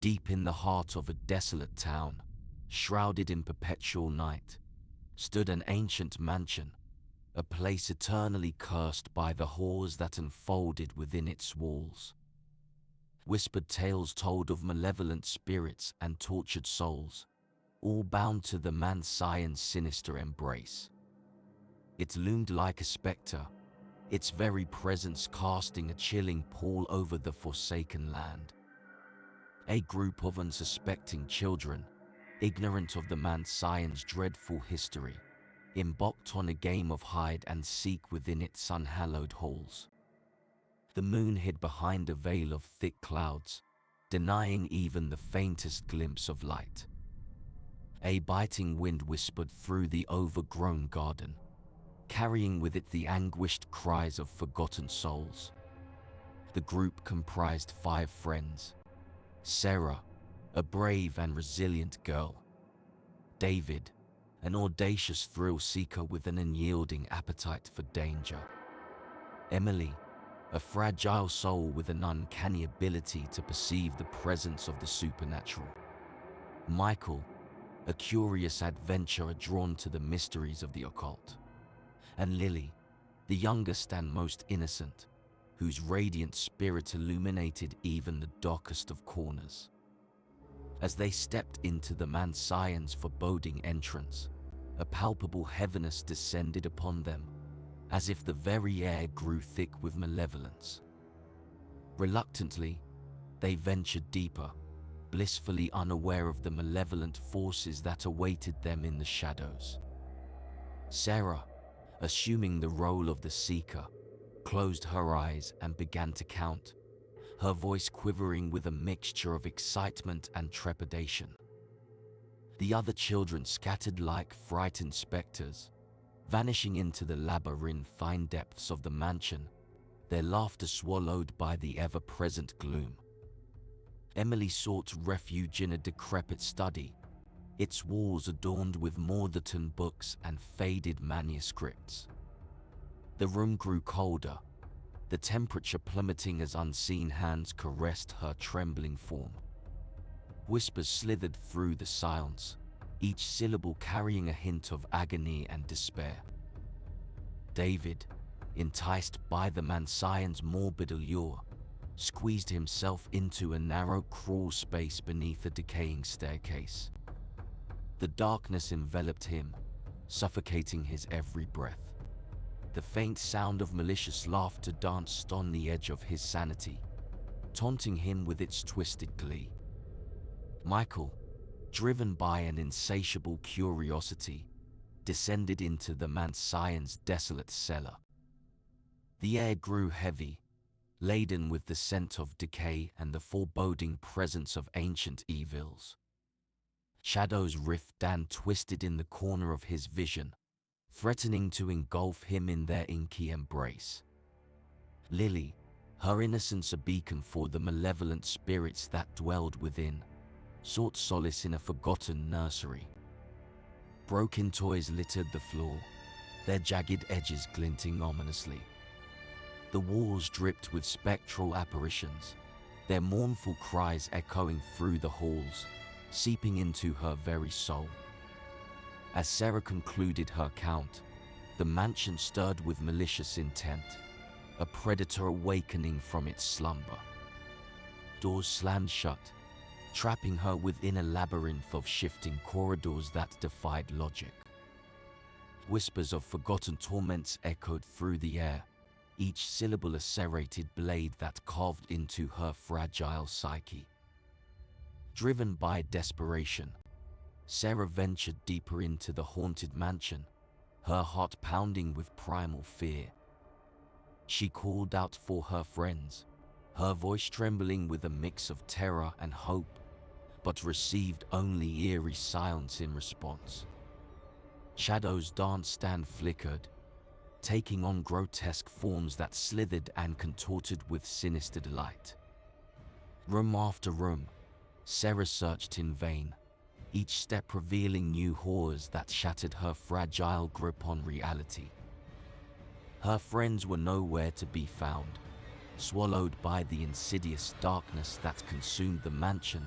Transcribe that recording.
Deep in the heart of a desolate town, shrouded in perpetual night, stood an ancient mansion, a place eternally cursed by the horrors that unfolded within its walls. Whispered tales told of malevolent spirits and tortured souls, all bound to the man-science's sinister embrace. It loomed like a spectre, its very presence casting a chilling pall over the forsaken land. A group of unsuspecting children, ignorant of the man-science's dreadful history, embarked on a game of hide-and-seek within its unhallowed halls. The moon hid behind a veil of thick clouds, denying even the faintest glimpse of light. A biting wind whispered through the overgrown garden, carrying with it the anguished cries of forgotten souls. The group comprised 5 friends: Sarah, a brave and resilient girl; David, an audacious thrill-seeker with an unyielding appetite for danger; Emily, a fragile soul with an uncanny ability to perceive the presence of the supernatural; Michael, a curious adventurer drawn to the mysteries of the occult; and Lily, the youngest and most innocent, whose radiant spirit illuminated even the darkest of corners. As they stepped into the man-science's foreboding entrance, a palpable heaviness descended upon them, as if the very air grew thick with malevolence. Reluctantly, they ventured deeper, blissfully unaware of the malevolent forces that awaited them in the shadows. Sarah, assuming the role of the seeker, closed her eyes and began to count, her voice quivering with a mixture of excitement and trepidation. The other children scattered like frightened specters, vanishing into the labyrinthine depths of the mansion, their laughter swallowed by the ever-present gloom. Emily sought refuge in a decrepit study, its walls adorned with Mordaunt books and faded manuscripts. The room grew colder, the temperature plummeting as unseen hands caressed her trembling form. Whispers slithered through the silence, each syllable carrying a hint of agony and despair. David, enticed by the man-science's morbid allure, squeezed himself into a narrow crawl space beneath a decaying staircase. The darkness enveloped him, suffocating his every breath. The faint sound of malicious laughter danced on the edge of his sanity, taunting him with its twisted glee. Michael, driven by an insatiable curiosity, descended into the man-science's desolate cellar. The air grew heavy, laden with the scent of decay and the foreboding presence of ancient evils. Shadows writhed and twisted in the corner of his vision, threatening to engulf him in their inky embrace. Lily, her innocence a beacon for the malevolent spirits that dwelled within, sought solace in a forgotten nursery. Broken toys littered the floor, their jagged edges glinting ominously. The walls dripped with spectral apparitions, their mournful cries echoing through the halls, seeping into her very soul. As Sarah concluded her count, the mansion stirred with malicious intent, a predator awakening from its slumber. Doors slammed shut, trapping her within a labyrinth of shifting corridors that defied logic. Whispers of forgotten torments echoed through the air, each syllable a serrated blade that carved into her fragile psyche. Driven by desperation, Sarah ventured deeper into the haunted mansion, her heart pounding with primal fear. She called out for her friends, her voice trembling with a mix of terror and hope, but received only eerie silence in response. Shadows danced and flickered, taking on grotesque forms that slithered and contorted with sinister delight. Room after room, Sarah searched in vain, each step revealing new horrors that shattered her fragile grip on reality. Her friends were nowhere to be found, swallowed by the insidious darkness that consumed the mansion